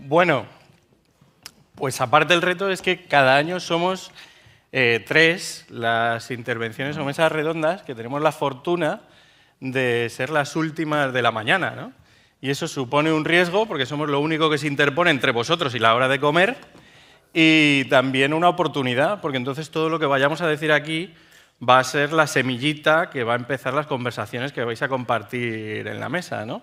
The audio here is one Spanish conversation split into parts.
Bueno, pues aparte del reto es que cada año somos 3 las intervenciones o mesas redondas que tenemos la fortuna de ser las últimas de la mañana, ¿no? Y eso supone un riesgo porque somos lo único que se interpone entre vosotros y la hora de comer, y también una oportunidad, porque entonces todo lo que vayamos a decir aquí va a ser la semillita que va a empezar las conversaciones que vais a compartir en la mesa, ¿no?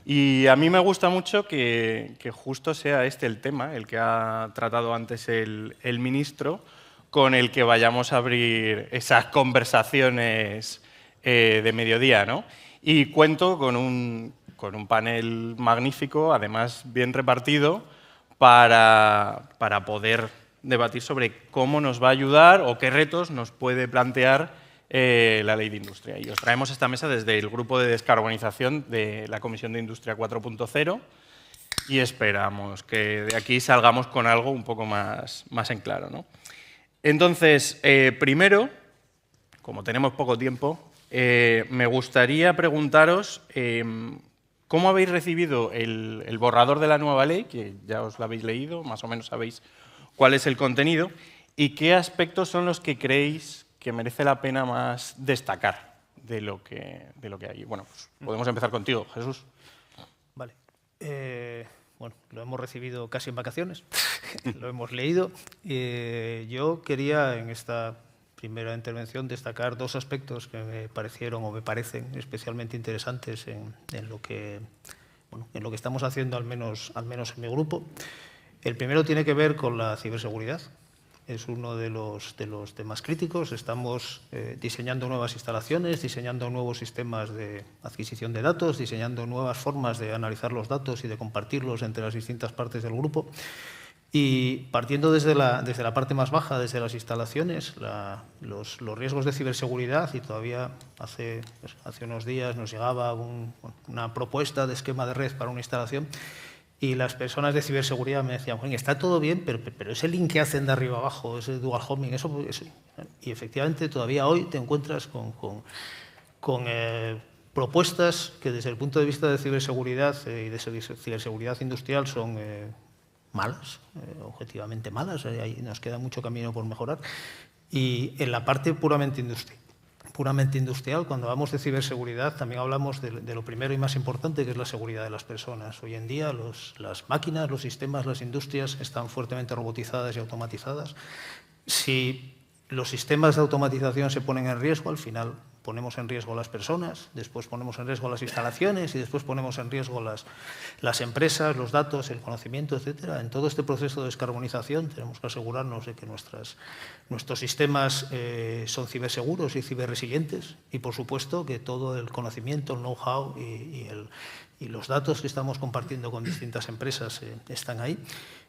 Y a mí me gusta mucho que justo sea este el tema, el que ha tratado antes el ministro, con el que vayamos a abrir esas conversaciones de mediodía, ¿no? Y cuento con un panel magnífico, además bien repartido, para poder debatir sobre cómo nos va a ayudar o qué retos nos puede plantear la Ley de Industria. Y os traemos esta mesa desde el Grupo de Descarbonización de la Comisión de Industria 4.0 y esperamos que de aquí salgamos con algo un poco más en claro, ¿no? Entonces, primero, como tenemos poco tiempo, me gustaría preguntaros cómo habéis recibido el borrador de la nueva ley, que ya os lo habéis leído, más o menos sabéis cuál es el contenido, y qué aspectos son los que creéis que merece la pena más destacar de lo que hay. Bueno, pues podemos empezar contigo, Jesús. Vale. Bueno, lo hemos recibido casi en vacaciones, lo hemos leído. Yo quería en esta primera intervención destacar 2 aspectos que me parecieron o me parecen especialmente interesantes en lo que estamos haciendo, al menos en mi grupo. El primero tiene que ver con la ciberseguridad. Es uno de los temas críticos. Estamos diseñando nuevas instalaciones, diseñando nuevos sistemas de adquisición de datos, diseñando nuevas formas de analizar los datos y de compartirlos entre las distintas partes del grupo. Y partiendo desde la parte más baja, desde las instalaciones, los riesgos de ciberseguridad, y todavía hace unos días nos llegaba una propuesta de esquema de red para una instalación, y las personas de ciberseguridad me decían, está todo bien, pero ese link que hacen de arriba abajo, ese dual homing, eso. Y efectivamente todavía hoy te encuentras con propuestas que desde el punto de vista de ciberseguridad y de ciberseguridad industrial son malas, objetivamente malas. Ahí nos queda mucho camino por mejorar. Y en la parte puramente industrial, cuando hablamos de ciberseguridad, también hablamos de lo primero y más importante, que es la seguridad de las personas. Hoy en día las máquinas, los sistemas, las industrias están fuertemente robotizadas y automatizadas. Si los sistemas de automatización se ponen en riesgo, al final ponemos en riesgo a las personas, después ponemos en riesgo las instalaciones y después ponemos en riesgo las empresas, los datos, el conocimiento, etcétera. En todo este proceso de descarbonización tenemos que asegurarnos de que nuestros sistemas son ciberseguros y ciberresilientes, y por supuesto que todo el conocimiento, el know-how y los datos que estamos compartiendo con distintas empresas están ahí.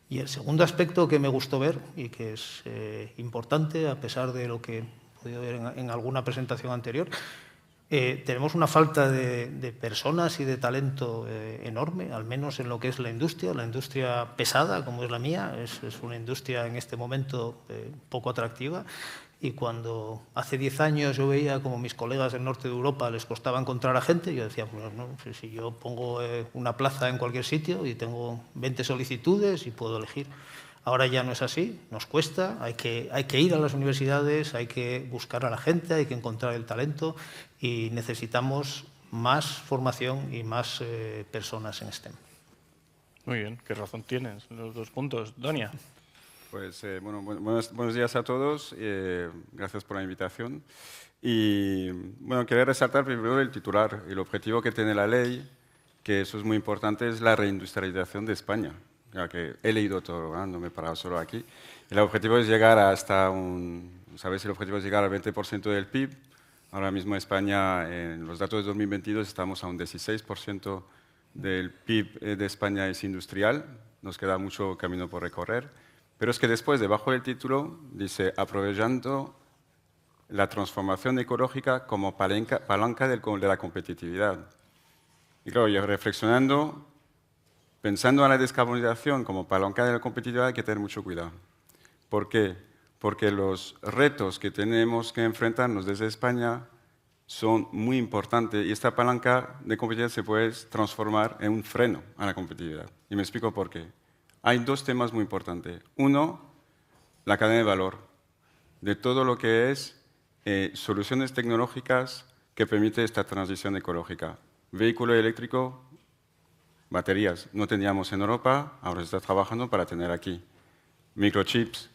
Y el segundo aspecto que me gustó ver y que es importante, a pesar de lo que he podido ver en alguna presentación anterior, tenemos una falta de personas y de talento enorme, al menos en lo que es la industria pesada, como es la mía. Es una industria en este momento poco atractiva. Y cuando hace 10 años yo veía como mis colegas del norte de Europa les costaba encontrar a gente, yo decía, pues no, si yo pongo una plaza en cualquier sitio y tengo 20 solicitudes y puedo elegir. Ahora ya no es así, nos cuesta, hay que ir a las universidades, hay que buscar a la gente, hay que encontrar el talento, y necesitamos más formación y más personas en STEM. Muy bien, qué razón tienes, los 2 puntos. Donia. Pues buenos días a todos, gracias por la invitación. Y bueno, quería resaltar primero el titular, el objetivo que tiene la ley, que eso es muy importante, es la reindustrialización de España. Ya que he leído todo, no me he parado solo aquí. El objetivo es llegar hasta ¿sabéis? El objetivo es llegar al 20% del PIB. Ahora mismo España, en los datos de 2022, estamos a un 16% del PIB de España es industrial. Nos queda mucho camino por recorrer. Pero es que después, debajo del título, dice, aprovechando la transformación ecológica como palanca de la competitividad. Y claro, yo reflexionando, pensando en la descarbonización como palanca de la competitividad, hay que tener mucho cuidado. ¿Por qué? Porque los retos que tenemos que enfrentarnos desde España son muy importantes y esta palanca de competitividad se puede transformar en un freno a la competitividad. Y me explico por qué. hay dos temas muy importantes. Uno, la cadena de valor, de todo lo que es soluciones tecnológicas que permiten esta transición ecológica. Vehículo eléctrico, baterías. No teníamos en Europa, ahora se está trabajando para tener aquí. Microchips.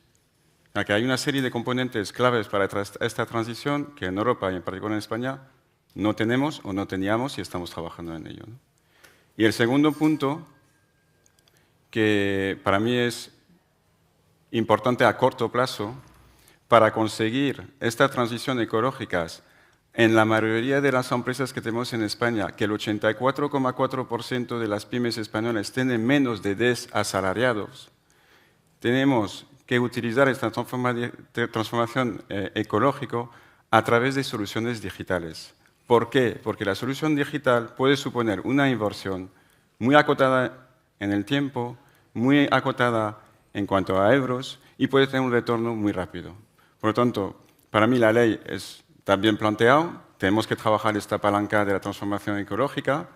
Aquí hay una serie de componentes claves para esta transición que en Europa y en particular en España no tenemos o no teníamos y estamos trabajando en ello, ¿no? Y el segundo punto, que para mí es importante a corto plazo, para conseguir esta transición ecológica en la mayoría de las empresas que tenemos en España, que el 84,4% de las pymes españolas tienen menos de 10 asalariados, tenemos que utilizar esta transformación ecológica a través de soluciones digitales. ¿Por qué? Porque la solución digital puede suponer una inversión muy acotada en el tiempo, muy acotada en cuanto a euros y puede tener un retorno muy rápido. Por lo tanto, para mí la ley está bien planteada, tenemos que trabajar esta palanca de la transformación ecológica,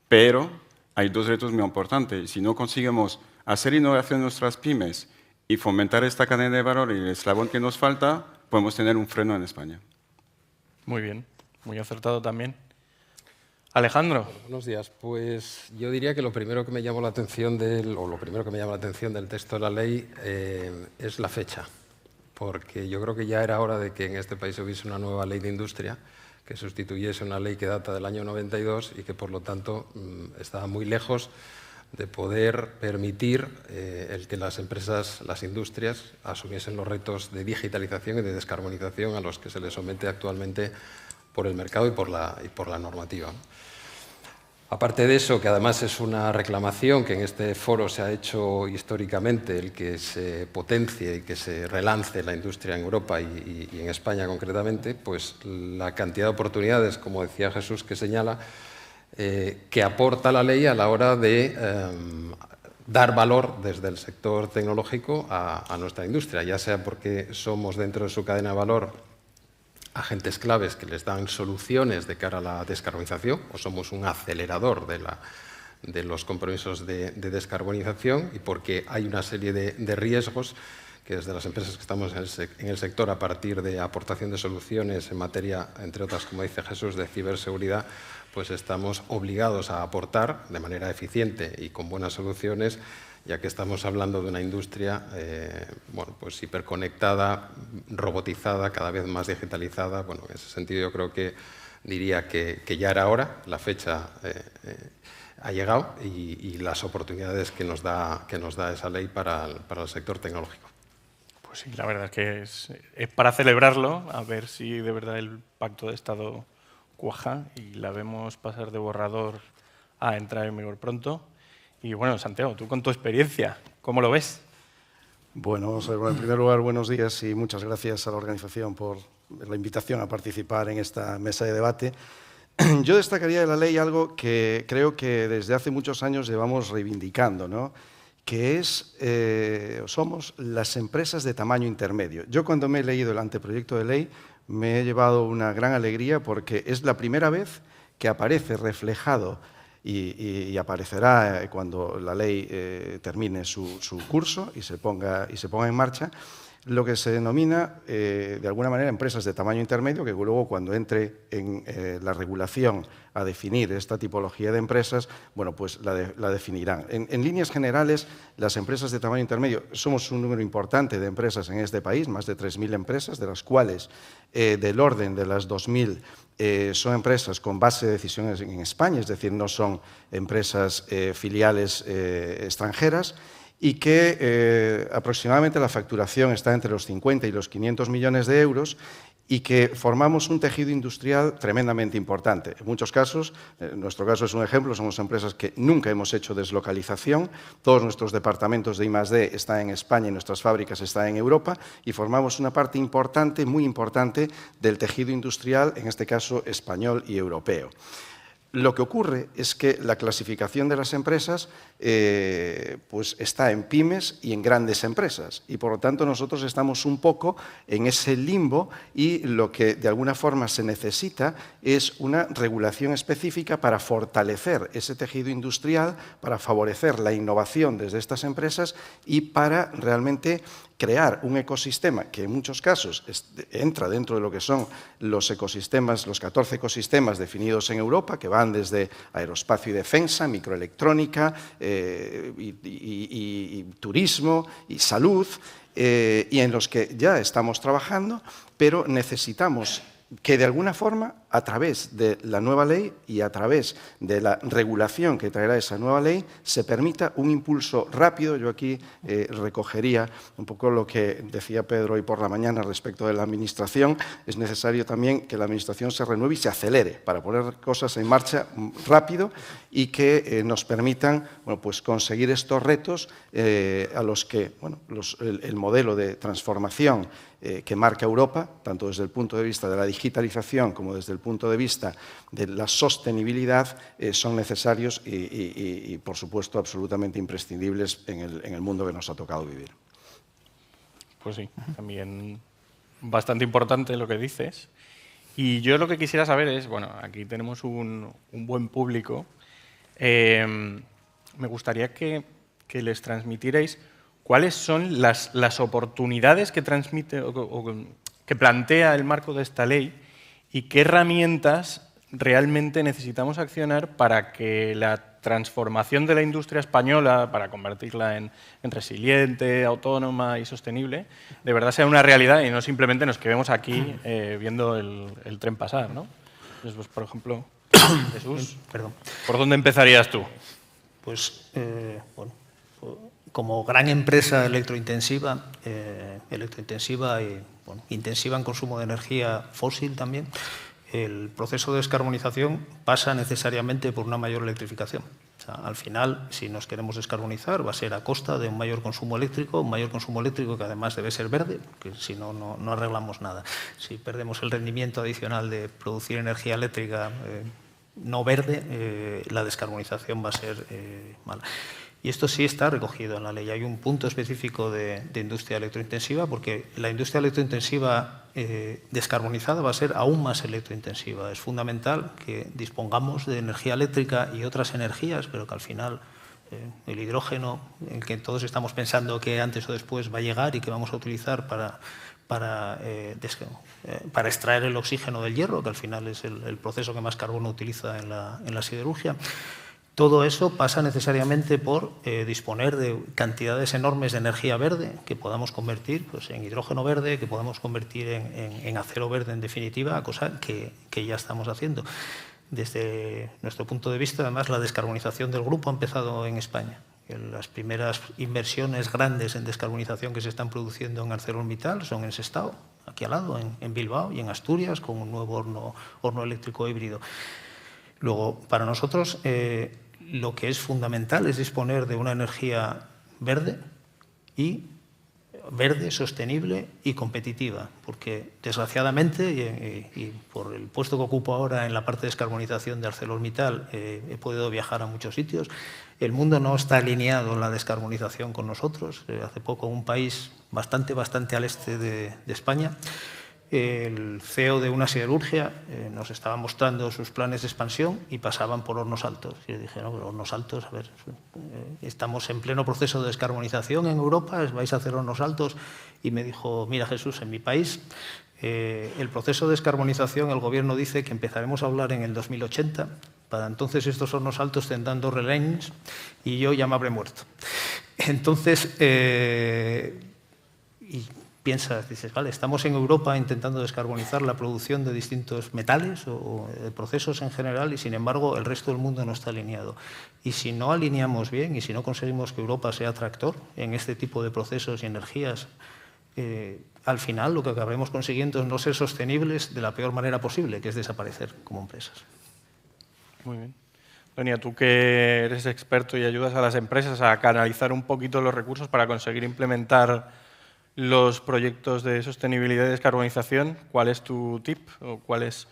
pero hay dos retos muy importantes. Si no conseguimos hacer innovación en nuestras pymes y fomentar esta cadena de valor y el eslabón que nos falta, podemos tener un freno en España. Muy bien, muy acertado también. Alejandro. Buenos días. Pues yo diría que lo primero que me llamó la atención del texto de la ley es la fecha, porque yo creo que ya era hora de que en este país hubiese una nueva ley de industria que sustituyese una ley que data del año 92 y que, por lo tanto, estaba muy lejos de poder permitir el que las empresas, las industrias, asumiesen los retos de digitalización y de descarbonización a los que se les somete actualmente por el mercado y por la normativa. Aparte de eso, que además es una reclamación que en este foro se ha hecho históricamente, el que se potencie y que se relance la industria en Europa y en España concretamente, pues la cantidad de oportunidades, como decía Jesús, que señala, que aporta la ley a la hora de dar valor desde el sector tecnológico a nuestra industria, ya sea porque somos dentro de su cadena de valor agentes claves que les dan soluciones de cara a la descarbonización, o somos un acelerador de los compromisos de descarbonización, y porque hay una serie de riesgos que desde las empresas que estamos en el sector, a partir de aportación de soluciones en materia, entre otras, como dice Jesús, de ciberseguridad, pues estamos obligados a aportar de manera eficiente y con buenas soluciones, ya que estamos hablando de una industria bueno, pues hiperconectada, robotizada, cada vez más digitalizada. Bueno, en ese sentido yo creo que diría que ya era hora, la fecha ha llegado y las oportunidades que nos da esa ley para el sector tecnológico. Pues sí, la verdad es que es para celebrarlo, a ver si de verdad el Pacto de Estado cuaja y la vemos pasar de borrador a entrar en vigor pronto. Y bueno, Santiago, tú con tu experiencia, ¿cómo lo ves? Bueno, vamos a ver, en primer lugar, buenos días y muchas gracias a la organización por la invitación a participar en esta mesa de debate. Yo destacaría de la ley algo que creo que desde hace muchos años llevamos reivindicando, ¿no? Que es, somos las empresas de tamaño intermedio. Yo cuando me he leído el anteproyecto de ley me he llevado una gran alegría porque es la primera vez que aparece reflejado y aparecerá cuando la ley termine su curso y se ponga en marcha, lo que se denomina, de alguna manera, empresas de tamaño intermedio, que luego cuando entre en la regulación a definir esta tipología de empresas, bueno, pues la definirán. En líneas generales, las empresas de tamaño intermedio, somos un número importante de empresas en este país, más de 3.000 empresas, de las cuales del orden de las 2.000 son empresas con base de decisiones en España, es decir, no son empresas filiales extranjeras, y que aproximadamente la facturación está entre los 50 y los 500 millones de euros y que formamos un tejido industrial tremendamente importante. En muchos casos, nuestro caso es un ejemplo, somos empresas que nunca hemos hecho deslocalización, todos nuestros departamentos de I+D están en España y nuestras fábricas están en Europa y formamos una parte importante, muy importante, del tejido industrial, en este caso español y europeo. Lo que ocurre es que la clasificación de las empresas pues está en pymes y en grandes empresas, y por lo tanto nosotros estamos un poco en ese limbo, y lo que de alguna forma se necesita es una regulación específica para fortalecer ese tejido industrial, para favorecer la innovación desde estas empresas y para realmente crear un ecosistema que en muchos casos entra dentro de lo que son los ecosistemas, los 14 ecosistemas definidos en Europa, que van desde aeroespacio y defensa, microelectrónica, y turismo y salud, y en los que ya estamos trabajando, pero necesitamos que de alguna forma, a través de la nueva ley y a través de la regulación que traerá esa nueva ley, se permita un impulso rápido. Yo aquí recogería un poco lo que decía Pedro hoy por la mañana respecto de la Administración. Es necesario también que la Administración se renueve y se acelere para poner cosas en marcha rápido y que nos permitan, bueno, pues conseguir estos retos a los que, bueno, el modelo de transformación que marca Europa, tanto desde el punto de vista de la digitalización como desde el punto de vista de la sostenibilidad, son necesarios y, por supuesto, absolutamente imprescindibles en el mundo que nos ha tocado vivir. Pues sí, también bastante importante lo que dices. Y yo lo que quisiera saber es, bueno, aquí tenemos un buen público. Me gustaría que les transmitierais cuáles son las oportunidades que transmite o que plantea el marco de esta ley y qué herramientas realmente necesitamos accionar para que la transformación de la industria española, para convertirla en resiliente, autónoma y sostenible, de verdad sea una realidad y no simplemente nos quedemos aquí viendo el tren pasar, ¿no? Entonces, pues, por ejemplo, Jesús, Perdón. ¿por dónde empezarías tú? Pues, bueno, como gran empresa electrointensiva y bueno, intensiva en consumo de energía fósil también, el proceso de descarbonización pasa necesariamente por una mayor electrificación. O sea, al final, si nos queremos descarbonizar, va a ser a costa de un mayor consumo eléctrico que además debe ser verde, porque si no, no arreglamos nada. Si perdemos el rendimiento adicional de producir energía eléctrica no verde, la descarbonización va a ser mala. Y esto sí está recogido en la ley. Hay un punto específico de industria electrointensiva, porque la industria electrointensiva descarbonizada va a ser aún más electrointensiva. Es fundamental que dispongamos de energía eléctrica y otras energías, pero que al final el hidrógeno, en que todos estamos pensando que antes o después va a llegar y que vamos a utilizar para extraer el oxígeno del hierro, que al final es el proceso que más carbono utiliza en la siderurgia. Todo eso pasa necesariamente por disponer de cantidades enormes de energía verde que podamos convertir pues, en hidrógeno verde, que podamos convertir en acero verde en definitiva, cosa que ya estamos haciendo. Desde nuestro punto de vista, además, la descarbonización del grupo ha empezado en España. Las primeras inversiones grandes en descarbonización que se están produciendo en ArcelorMittal son en Sestao, aquí al lado, en Bilbao y en Asturias, con un nuevo horno eléctrico híbrido. Luego, para nosotros, lo que es fundamental es disponer de una energía verde, sostenible y competitiva, porque desgraciadamente, y por el puesto que ocupo ahora en la parte de descarbonización de ArcelorMittal, he podido viajar a muchos sitios, el mundo no está alineado en la descarbonización con nosotros. Hace poco un país bastante al este de España, el CEO de una siderurgia nos estaba mostrando sus planes de expansión y pasaban por Hornos Altos. Y yo dije, no, pero Hornos Altos, a ver, estamos en pleno proceso de descarbonización en Europa, vais a hacer Hornos Altos. Y me dijo, mira Jesús, en mi país el proceso de descarbonización, el gobierno dice que empezaremos a hablar en el 2080, para entonces estos Hornos Altos tendrán 2 relays y yo ya me habré muerto. Entonces, piensas, dices, vale, estamos en Europa intentando descarbonizar la producción de distintos metales o de procesos en general y, sin embargo, el resto del mundo no está alineado. Y si no alineamos bien y si no conseguimos que Europa sea tractor en este tipo de procesos y energías, al final lo que acabaremos consiguiendo es no ser sostenibles de la peor manera posible, que es desaparecer como empresas. Muy bien. Donia, tú que eres experto y ayudas a las empresas a canalizar un poquito los recursos para conseguir implementar los proyectos de sostenibilidad y descarbonización, ¿cuál es tu tip o cuál es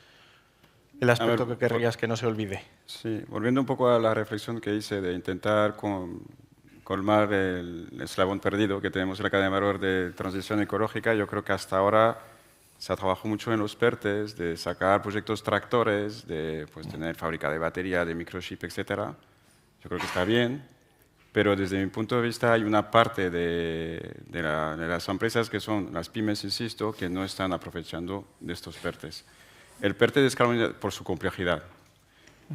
el aspecto que querrías que no se olvide? Sí, volviendo un poco a la reflexión que hice de intentar colmar el eslabón perdido que tenemos en la cadena de valor de transición ecológica, yo creo que hasta ahora se ha trabajado mucho en los PERTES, de sacar proyectos tractores, de pues, tener fábrica de batería, de microchip, etc. Yo creo que está bien, pero desde mi punto de vista hay una parte de las empresas que son las pymes, insisto, que no están aprovechando de estos PERTES. El PERTE de descarbonización, por su complejidad.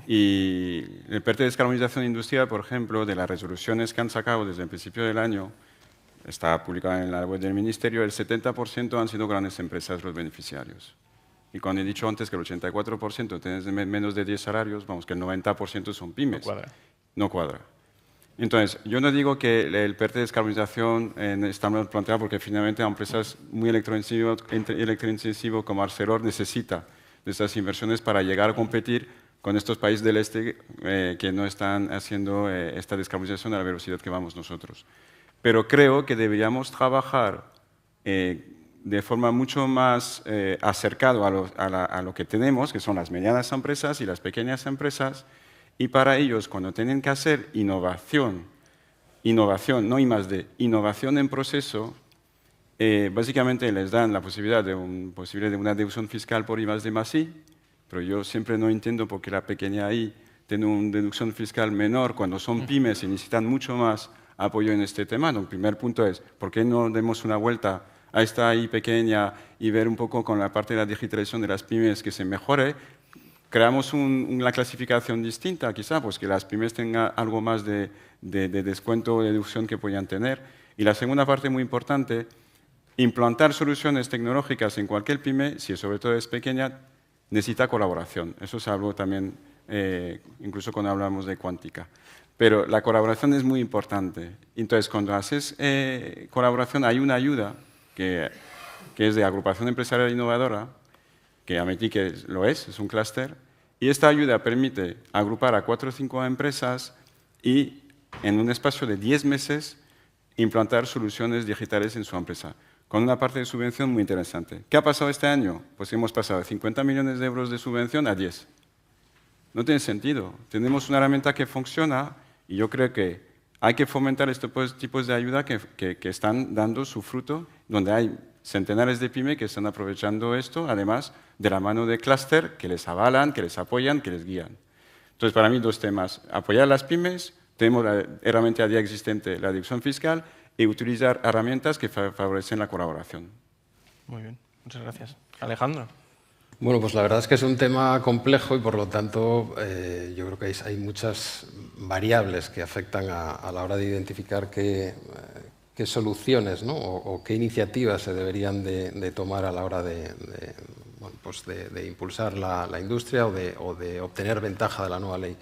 Y el PERTE de descarbonización industrial, por ejemplo, de las resoluciones que han sacado desde el principio del año, está publicada en la web del Ministerio, el 70% han sido grandes empresas los beneficiarios. Y cuando he dicho antes que el 84% tienen menos de 10 salarios, vamos, que el 90% son pymes. No cuadra. No cuadra. Entonces, yo no digo que el PERTE de descarbonización está mal planteado porque finalmente empresas muy electrointensivas como Arcelor necesita de estas inversiones para llegar a competir con estos países del este que no están haciendo esta descarbonización a la velocidad que vamos nosotros. Pero creo que deberíamos trabajar de forma mucho más acercado a lo que tenemos, que son las medianas empresas y las pequeñas empresas, y para ellos, cuando tienen que hacer innovación, no I+D, innovación en proceso, básicamente les dan la posibilidad de una deducción fiscal por I+D+I, pero yo siempre no entiendo por qué la pequeña I tiene una deducción fiscal menor cuando son pymes y necesitan mucho más apoyo en este tema. El primer punto es, ¿por qué no demos una vuelta a esta I pequeña y ver un poco con la parte de la digitalización de las pymes que se mejore? Creamos una clasificación distinta, quizá, pues que las pymes tengan algo más de descuento o de deducción que puedan tener. Y la segunda parte muy importante, implantar soluciones tecnológicas en cualquier pyme, si sobre todo es pequeña, necesita colaboración. Eso se habló también, incluso cuando hablamos de cuántica. Pero la colaboración es muy importante. Entonces, cuando haces colaboración, hay una ayuda que es de agrupación empresarial innovadora, que admití que lo es un clúster, y esta ayuda permite agrupar a 4 o 5 empresas y en un espacio de 10 meses implantar soluciones digitales en su empresa, con una parte de subvención muy interesante. ¿Qué ha pasado este año? Pues hemos pasado de 50 millones de euros de subvención a 10. No tiene sentido. Tenemos una herramienta que funciona y yo creo que hay que fomentar estos tipos de ayuda que están dando su fruto, donde hay centenares de pymes que están aprovechando esto, además de la mano de clúster que les avalan, que les apoyan, que les guían. Entonces, para mí, 2 temas. Apoyar a las pymes, tenemos la herramienta ya existente, la deducción fiscal, y utilizar herramientas que favorecen la colaboración. Muy bien, muchas gracias. Alejandro. Bueno, pues la verdad es que es un tema complejo y por lo tanto yo creo que hay muchas variables que afectan a la hora de identificar qué soluciones, ¿no? o qué iniciativas se deberían de tomar a la hora de impulsar la industria o de obtener ventaja de la nueva ley.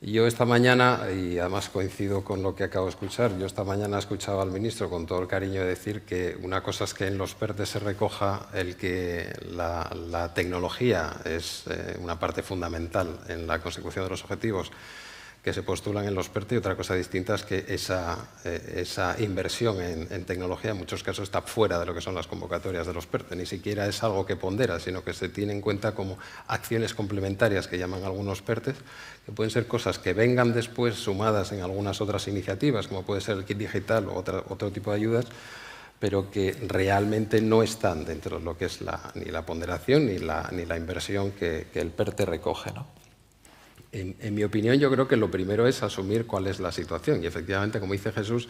Yo esta mañana, y además coincido con lo que acabo de escuchar, yo esta mañana he escuchado al ministro con todo el cariño decir que una cosa es que en los PERTES se recoja el que la tecnología es una parte fundamental en la consecución de los objetivos que se postulan en los PERTE, y otra cosa distinta es que esa inversión en tecnología en muchos casos está fuera de lo que son las convocatorias de los PERTE. Ni siquiera es algo que pondera, sino que se tiene en cuenta como acciones complementarias que llaman algunos PERTE, que pueden ser cosas que vengan después sumadas en algunas otras iniciativas, como puede ser el kit digital o otro tipo de ayudas, pero que realmente no están dentro de lo que es ni la ponderación ni la inversión que el PERTE recoge, ¿no? En mi opinión, yo creo que lo primero es asumir cuál es la situación y efectivamente, como dice Jesús,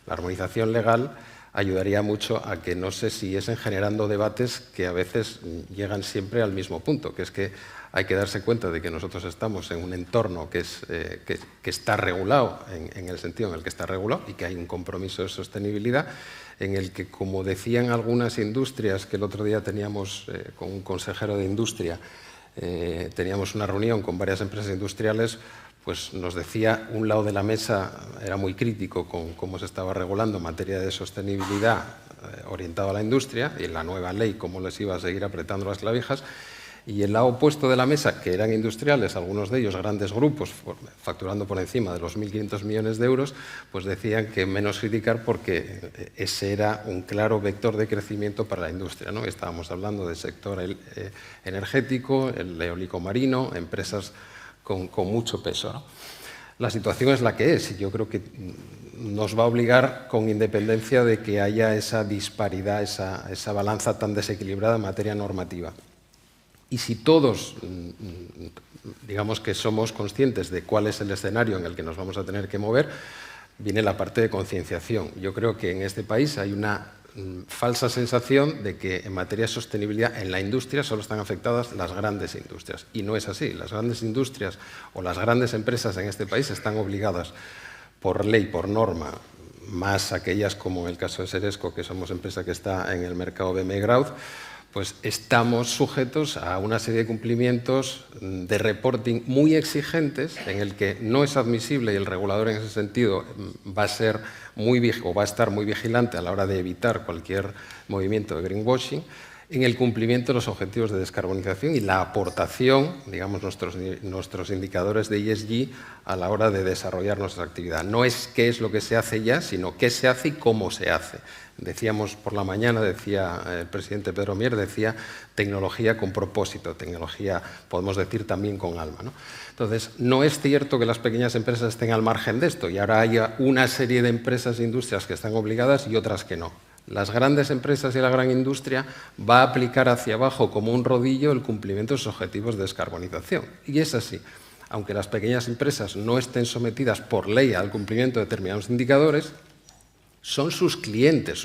la armonización legal ayudaría mucho a que no se siguiesen generando debates que a veces llegan siempre al mismo punto, que es que hay que darse cuenta de que nosotros estamos en un entorno que está regulado en el sentido en el que está regulado y que hay un compromiso de sostenibilidad en el que, como decían algunas industrias, que el otro día teníamos con un consejero de industria, teníamos una reunión con varias empresas industriales, pues nos decía, un lado de la mesa era muy crítico con cómo se estaba regulando en materia de sostenibilidad orientado a la industria y en la nueva ley cómo les iba a seguir apretando las clavijas, Y el lado opuesto de la mesa, que eran industriales, algunos de ellos grandes grupos, facturando por encima de los 1.500 millones de euros, pues decían que menos criticar porque ese era un claro vector de crecimiento para la industria, ¿no? Estábamos hablando del sector energético, el eólico marino, empresas con mucho peso, ¿no? La situación es la que es y yo creo que nos va a obligar, con independencia de que haya esa disparidad, esa balanza tan desequilibrada en materia normativa. Y si todos, digamos que somos conscientes de cuál es el escenario en el que nos vamos a tener que mover, viene la parte de concienciación. Yo creo que en este país hay una falsa sensación de que en materia de sostenibilidad en la industria solo están afectadas las grandes industrias. Y no es así. Las grandes industrias o las grandes empresas en este país están obligadas por ley, por norma, más aquellas como en el caso de Seresco, que somos empresa que está en el mercado BME Growth, pues estamos sujetos a una serie de cumplimientos de reporting muy exigentes en el que no es admisible y el regulador en ese sentido va a estar muy vigilante a la hora de evitar cualquier movimiento de greenwashing en el cumplimiento de los objetivos de descarbonización y la aportación, digamos, nuestros indicadores de ESG a la hora de desarrollar nuestra actividad. No es qué es lo que se hace ya, sino qué se hace y cómo se hace. Decíamos por la mañana, decía el presidente Pedro Mier, decía tecnología con propósito, tecnología, podemos decir, también con alma, ¿no? Entonces, no es cierto que las pequeñas empresas estén al margen de esto y ahora haya una serie de empresas e industrias que están obligadas y otras que no. Las grandes empresas y la gran industria va a aplicar hacia abajo como un rodillo el cumplimiento de sus objetivos de descarbonización. Y es así. Aunque las pequeñas empresas no estén sometidas por ley al cumplimiento de determinados indicadores, son sus clientes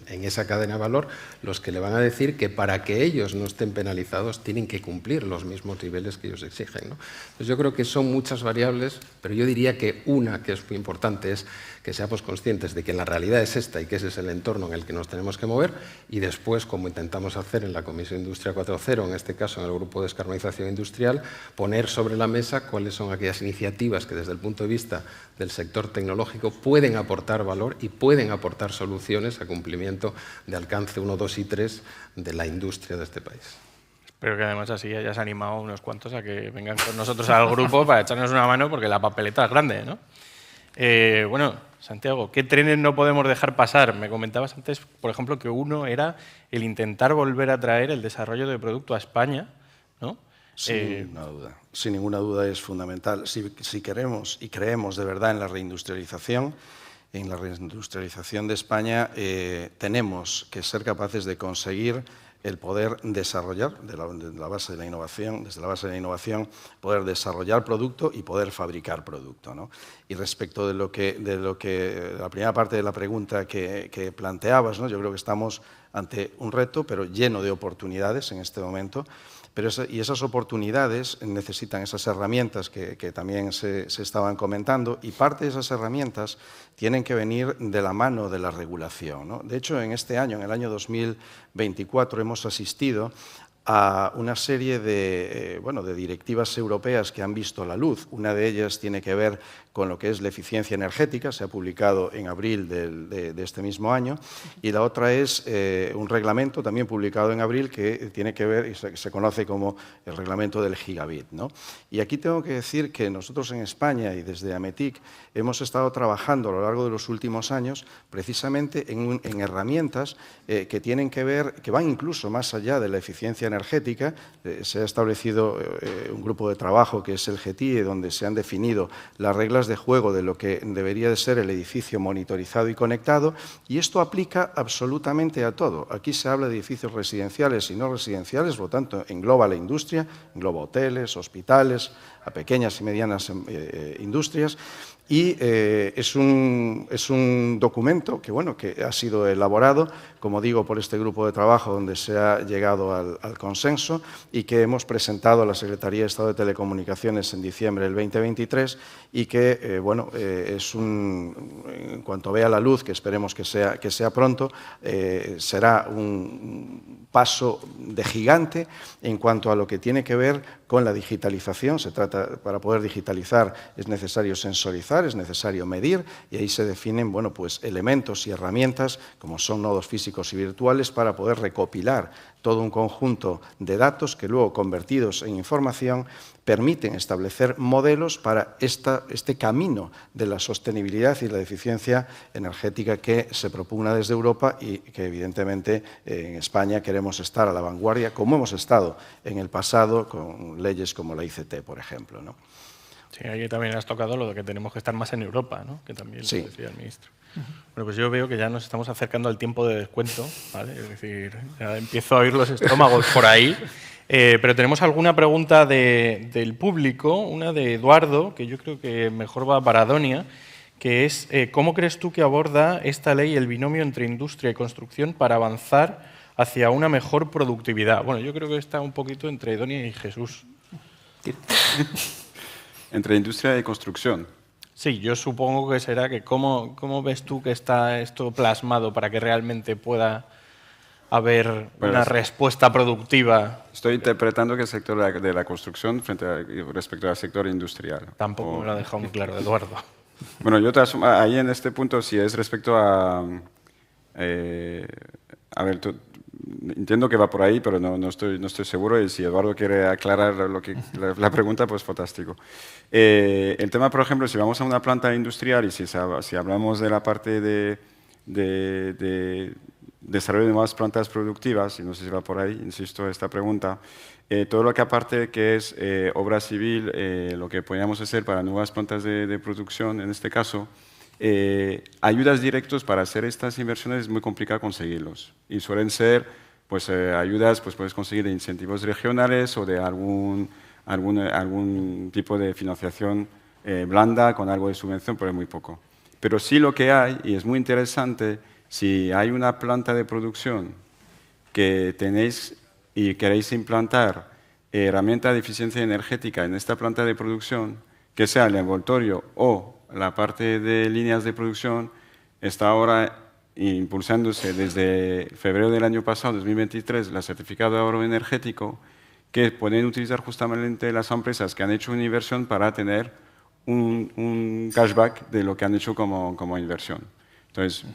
en esa cadena de valor los que le van a decir que para que ellos no estén penalizados tienen que cumplir los mismos niveles que ellos exigen, ¿no? Pues yo creo que son muchas variables, pero yo diría que una que es muy importante es que seamos conscientes de que la realidad es esta y que ese es el entorno en el que nos tenemos que mover y después, como intentamos hacer en la Comisión Industria 4.0, en este caso en el Grupo de Descarbonización Industrial, poner sobre la mesa cuáles son aquellas iniciativas que desde el punto de vista del sector tecnológico pueden aportar valor y pueden aportar soluciones a cumplimiento de alcance 1, 2 y 3 de la industria de este país. Espero que además así hayas animado a unos cuantos a que vengan con nosotros al grupo para echarnos una mano porque la papeleta es grande, ¿no? Bueno, Santiago, ¿qué trenes no podemos dejar pasar? Me comentabas antes, por ejemplo, que uno era el intentar volver a traer el desarrollo de producto a España, ¿no? Sin ninguna duda es fundamental. Si queremos y creemos de verdad en la reindustrialización de España, tenemos que ser capaces de conseguir el poder desarrollar, desde la base de la innovación, poder desarrollar producto y poder fabricar producto, ¿no? Y respecto de lo que la primera parte de la pregunta que planteabas, ¿no? Yo creo que estamos ante un reto, pero lleno de oportunidades en este momento. Y esas oportunidades necesitan esas herramientas que también se estaban comentando, y parte de esas herramientas tienen que venir de la mano de la regulación, ¿no? De hecho, en este año, en el año 2024, hemos asistido a una serie de directivas europeas que han visto la luz. Una de ellas tiene que ver con lo que es la eficiencia energética, se ha publicado en abril de este mismo año, y la otra es un reglamento también publicado en abril que tiene que ver, y se conoce como el reglamento del gigabit, ¿no? Y aquí tengo que decir que nosotros en España y desde AMETIC hemos estado trabajando a lo largo de los últimos años precisamente en herramientas que tienen que ver, que van incluso más allá de la eficiencia energética. Se ha establecido un grupo de trabajo que es el GTIE, donde se han definido las reglas de juego de lo que debería de ser el edificio monitorizado y conectado, y esto aplica absolutamente a todo. Aquí se habla de edificios residenciales y no residenciales, por lo tanto engloba la industria, engloba hoteles, hospitales, a pequeñas y medianas industrias, y es un documento que ha sido elaborado, como digo, por este grupo de trabajo donde se ha llegado al consenso y que hemos presentado a la Secretaría de Estado de Telecomunicaciones en diciembre del 2023 y que, en cuanto vea la luz, que esperemos que sea pronto, será un paso de gigante en cuanto a lo que tiene que ver con la digitalización. Para poder digitalizar es necesario sensorizar, es necesario medir, y ahí se definen elementos y herramientas como son nodos físicos y virtuales para poder recopilar todo un conjunto de datos que luego, convertidos en información, permiten establecer modelos para este camino de la sostenibilidad y la eficiencia energética que se propugna desde Europa y que, evidentemente, en España queremos estar a la vanguardia, como hemos estado en el pasado con leyes como la ICT, por ejemplo, ¿no? Sí, aquí también has tocado lo de que tenemos que estar más en Europa, ¿no? Que también lo decía el ministro. Bueno, pues yo veo que ya nos estamos acercando al tiempo de descuento, ¿vale? Es decir, ya empiezo a oír los estómagos por ahí. Pero tenemos alguna pregunta del público, una de Eduardo, que yo creo que mejor va para Donia, que es ¿cómo crees tú que aborda esta ley el binomio entre industria y construcción para avanzar hacia una mejor productividad? Bueno, yo creo que está un poquito entre Donia y Jesús. Entre industria y construcción. Sí, yo supongo que será que ¿cómo ves tú que está esto plasmado para que realmente pueda haber una respuesta productiva? Estoy interpretando que el sector de la construcción respecto al sector industrial. Tampoco me lo ha dejado muy claro, Eduardo. Bueno, yo ahí en este punto, si es respecto a ver, entiendo que va por ahí, pero no estoy seguro, y si Eduardo quiere aclarar la pregunta, pues fantástico. El tema, por ejemplo, si vamos a una planta industrial y si hablamos de la parte de desarrollo de nuevas plantas productivas, y no sé si va por ahí, insisto, esta pregunta, todo lo que aparte que es obra civil, lo que podríamos hacer para nuevas plantas de producción, en este caso, ayudas directas para hacer estas inversiones es muy complicado conseguirlos. Y suelen ser pues, ayudas, pues puedes conseguir de incentivos regionales o de algún tipo de financiación blanda con algo de subvención, pero es muy poco. Pero sí lo que hay, y es muy interesante, si hay una planta de producción que tenéis y queréis implantar herramienta de eficiencia energética en esta planta de producción, que sea el envoltorio o la parte de líneas de producción, está ahora impulsándose desde febrero del año pasado, 2023, el certificado de ahorro energético, que pueden utilizar justamente las empresas que han hecho una inversión para tener un cashback de lo que han hecho como inversión. Entonces,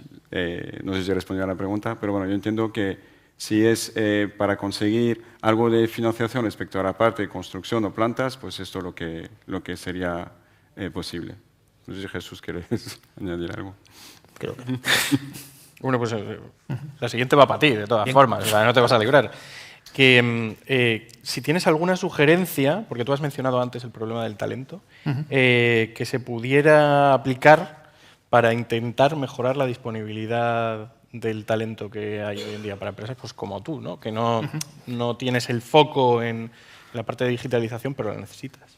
no sé si he respondido a la pregunta, pero bueno, yo entiendo que si es para conseguir algo de financiación respecto a la parte de construcción o plantas, pues esto es lo que sería posible. No sé si Jesús quiere añadir algo. Creo que Bueno, pues la siguiente va para ti, de todas formas, o sea, no te vas a librar. Que si tienes alguna sugerencia, porque tú has mencionado antes el problema del talento, que se pudiera aplicar para intentar mejorar la disponibilidad del talento que hay hoy en día para empresas pues como tú, ¿no? Que no tienes el foco en la parte de digitalización, pero la necesitas.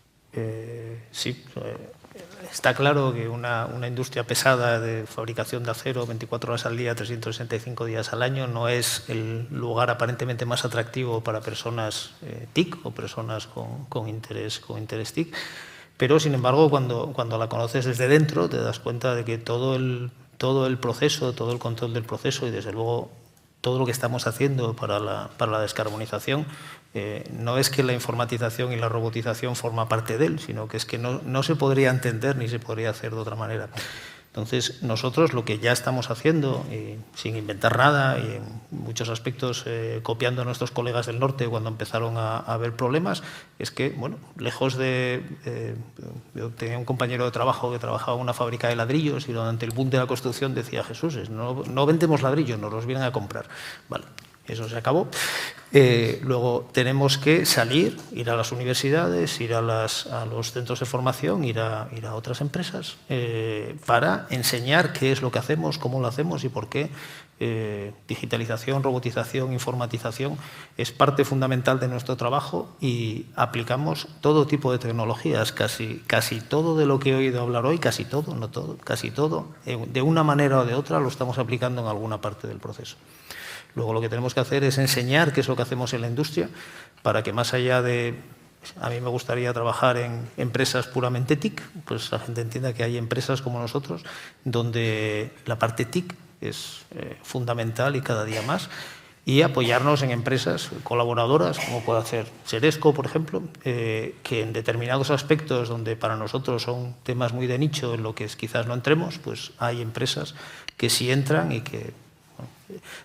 Sí, está claro que una industria pesada de fabricación de acero 24 horas al día, 365 días al año, no es el lugar aparentemente más atractivo para personas TIC o personas con interés TIC. Pero, sin embargo, cuando la conoces desde dentro, te das cuenta de que todo el proceso, todo el control del proceso y, desde luego, todo lo que estamos haciendo para la descarbonización, no es que la informatización y la robotización forma parte de él, sino que es que no se podría entender ni se podría hacer de otra manera. Entonces, nosotros lo que ya estamos haciendo, sin inventar nada y en muchos aspectos copiando a nuestros colegas del norte cuando empezaron a haber problemas, es que, bueno, lejos de... yo tenía un compañero de trabajo que trabajaba en una fábrica de ladrillos y durante el boom de la construcción decía: Jesús, no vendemos ladrillos, nos los vienen a comprar. Vale. Eso se acabó. Luego tenemos que salir, ir a las universidades, ir a los centros de formación, ir a otras empresas para enseñar qué es lo que hacemos, cómo lo hacemos y por qué digitalización, robotización, informatización es parte fundamental de nuestro trabajo y aplicamos todo tipo de tecnologías, casi todo de lo que he oído hablar hoy, casi todo, no todo, casi todo, de una manera o de otra lo estamos aplicando en alguna parte del proceso. Luego lo que tenemos que hacer es enseñar qué es lo que hacemos en la industria para que, más allá de... A mí me gustaría trabajar en empresas puramente TIC, pues la gente entienda que hay empresas como nosotros donde la parte TIC es fundamental y cada día más, y apoyarnos en empresas colaboradoras, como puede hacer Seresco, por ejemplo, que en determinados aspectos donde para nosotros son temas muy de nicho en lo que quizás no entremos, pues hay empresas que sí entran y que...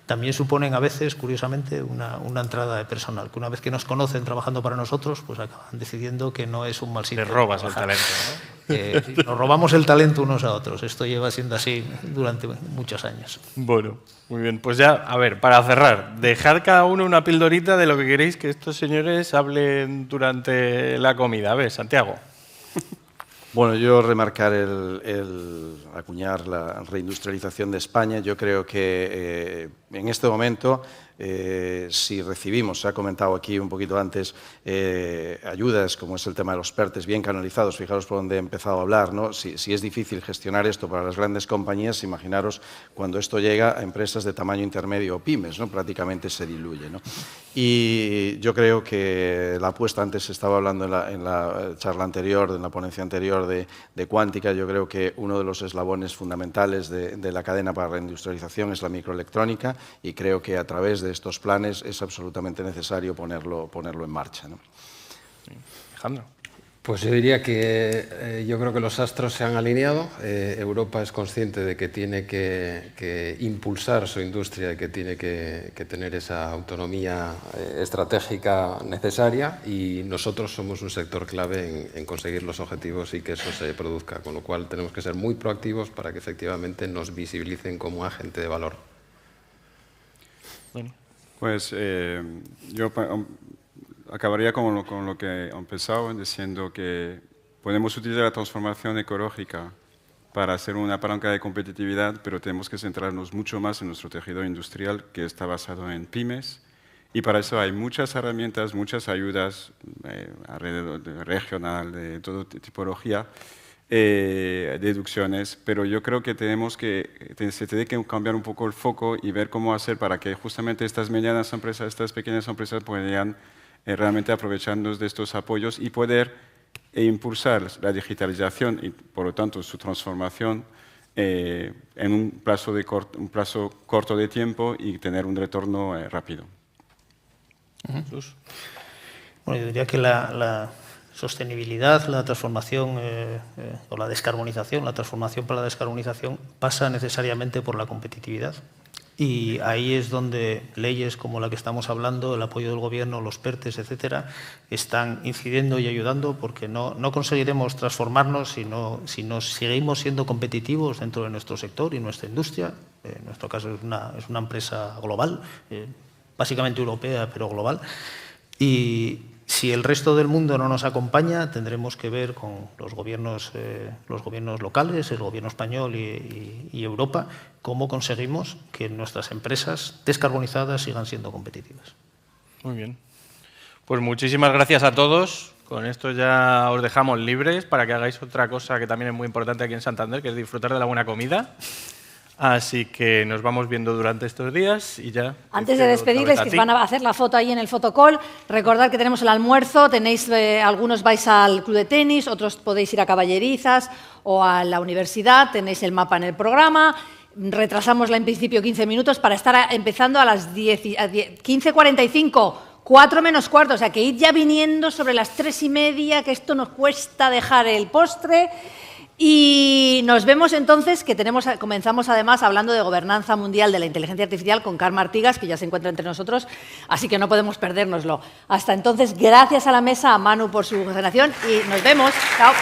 también suponen a veces, curiosamente, una entrada de personal, que una vez que nos conocen trabajando para nosotros, pues acaban decidiendo que no es un mal sitio. Te robas el talento, ¿no? Nos robamos el talento unos a otros. Esto lleva siendo así durante muchos años. Bueno, muy bien. Pues ya, a ver, para cerrar, dejad cada uno una pildorita de lo que queréis que estos señores hablen durante la comida. A ver, Santiago. Bueno, yo remarcar acuñar la reindustrialización de España. Yo creo que en este momento, si recibimos, se ha comentado aquí un poquito antes, ayudas, como es el tema de los PERTES, bien canalizados, fijaros por dónde he empezado a hablar, ¿no? Si es difícil gestionar esto para las grandes compañías, imaginaros cuando esto llega a empresas de tamaño intermedio o pymes, ¿no? Prácticamente se diluye, ¿no? Y yo creo que la apuesta, antes se estaba hablando en la charla anterior, en la ponencia anterior de cuántica, yo creo que uno de los eslabones fundamentales de la cadena para la reindustrialización es la microelectrónica, y creo que a través de estos planes es absolutamente necesario ponerlo en marcha, ¿no? Alejandro. Pues yo diría que yo creo que los astros se han alineado. Europa es consciente de que tiene que impulsar su industria y que tiene que tener esa autonomía estratégica necesaria, y nosotros somos un sector clave en conseguir los objetivos y que eso se produzca, con lo cual tenemos que ser muy proactivos para que efectivamente nos visibilicen como agente de valor. Bueno. Pues yo acabaría con lo que he empezado, diciendo que podemos utilizar la transformación ecológica para hacer una palanca de competitividad, pero tenemos que centrarnos mucho más en nuestro tejido industrial, que está basado en pymes, y para eso hay muchas herramientas, muchas ayudas alrededor regional, de toda tipología, deducciones, pero yo creo que se tiene que cambiar un poco el foco y ver cómo hacer para que justamente estas medianas empresas, estas pequeñas empresas puedan realmente aprovecharnos de estos apoyos y poder impulsar la digitalización y, por lo tanto, su transformación en un plazo corto de tiempo y tener un retorno rápido. Bueno, yo diría que la sostenibilidad, la transformación o la descarbonización, la transformación para la descarbonización pasa necesariamente por la competitividad. Y ahí es donde leyes como la que estamos hablando, el apoyo del gobierno, los PERTES, etcétera, están incidiendo y ayudando, porque no conseguiremos transformarnos si no seguimos siendo competitivos dentro de nuestro sector y nuestra industria. En nuestro caso es una empresa global, básicamente europea, pero global. Y si el resto del mundo no nos acompaña, tendremos que ver con los gobiernos locales, el gobierno español y Europa, cómo conseguimos que nuestras empresas descarbonizadas sigan siendo competitivas. Muy bien. Pues muchísimas gracias a todos. Con esto ya os dejamos libres para que hagáis otra cosa que también es muy importante aquí en Santander, que es disfrutar de la buena comida. Así que nos vamos viendo durante estos días y ya... Antes de despedirles, que van a hacer la foto ahí en el fotocall, recordad que tenemos el almuerzo, tenéis algunos vais al club de tenis, otros podéis ir a Caballerizas o a la universidad, tenéis el mapa en el programa. Retrasamos en principio 15 minutos para estar empezando a las 15:45, 4 menos cuarto, o sea que id ya viniendo sobre las 3:30, que esto nos cuesta dejar el postre. Y nos vemos entonces, que comenzamos además hablando de gobernanza mundial de la inteligencia artificial con Carme Artigas, que ya se encuentra entre nosotros, así que no podemos perdérnoslo. Hasta entonces, gracias a la mesa, a Manu por su generación, y nos vemos. Chao.